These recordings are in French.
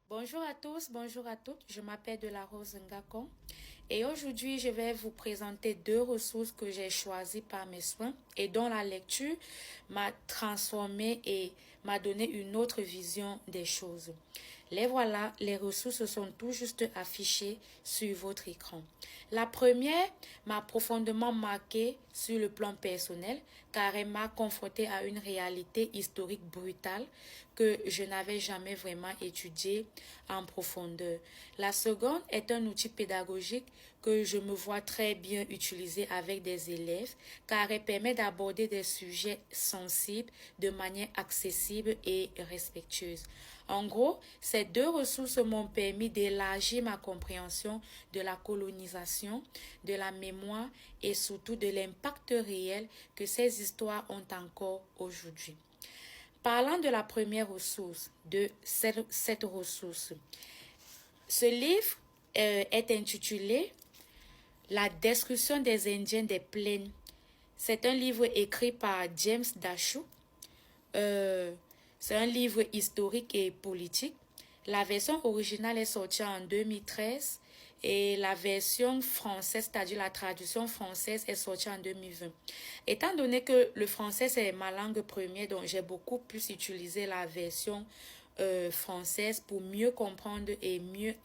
Bonjour à tous, bonjour à toutes, je m'appelle Delarose Ngakon et aujourd'hui je vais vous présenter deux ressources que j'ai choisies par mes soins et dont la lecture m'a transformée et m'a donné une autre vision des choses. Les voilà, les ressources sont tout juste affichées sur votre écran. La première m'a profondément marqué sur le plan personnel car elle m'a confronté à une réalité historique brutale que je n'avais jamais vraiment étudiée en profondeur. La seconde est un outil pédagogique que je me vois très bien utiliser avec des élèves car elle permet d'aborder des sujets sensibles de manière accessible et respectueuse. En gros, ces deux ressources m'ont permis d'élargir ma compréhension de la colonisation, de la mémoire et surtout de l'impact réel que ces histoires ont encore aujourd'hui. Parlant de la première ressource, de cette ressource, ce livre est intitulé La destruction des Indiens des plaines. C'est un livre écrit par James Dachau. C'est un livre historique et politique. La version originale est sortie en 2013 et la version française, c'est-à-dire la traduction française, est sortie en 2020. Étant donné que le français c'est ma langue première, donc j'ai beaucoup plus utilisé la version française pour mieux comprendre et mieux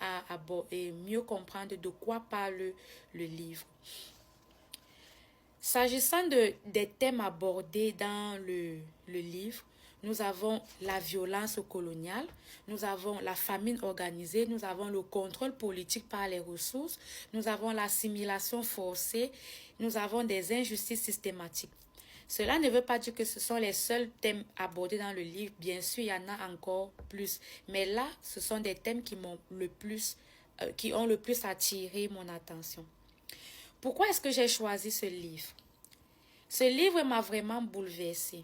comprendre de quoi parle le livre. S'agissant des thèmes abordés dans le livre, nous avons la violence coloniale, nous avons la famine organisée, nous avons le contrôle politique par les ressources, nous avons l'assimilation forcée, nous avons des injustices systématiques. Cela ne veut pas dire que ce sont les seuls thèmes abordés dans le livre. Bien sûr, il y en a encore plus. Mais là, ce sont des thèmes qui qui ont le plus attiré mon attention. Pourquoi est-ce que j'ai choisi ce livre? Ce livre m'a vraiment bouleversée.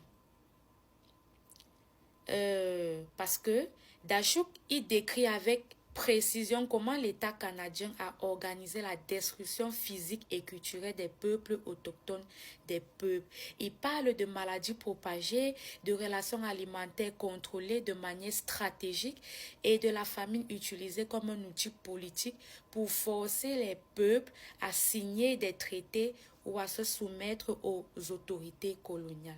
Parce que Dachouk y décrit avec précision comment l'État canadien a organisé la destruction physique et culturelle des peuples autochtones, des peuples. Il parle de maladies propagées, de relations alimentaires contrôlées de manière stratégique et de la famine utilisée comme un outil politique pour forcer les peuples à signer des traités ou à se soumettre aux autorités coloniales.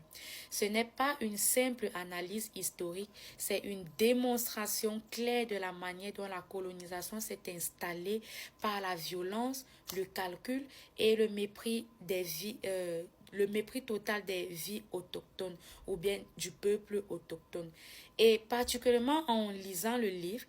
Ce n'est pas une simple analyse historique, c'est une démonstration claire de la manière dont la colonisation s'est installée par la violence, le calcul et le mépris le mépris total des vies autochtones ou bien du peuple autochtone. Et particulièrement en lisant le livre,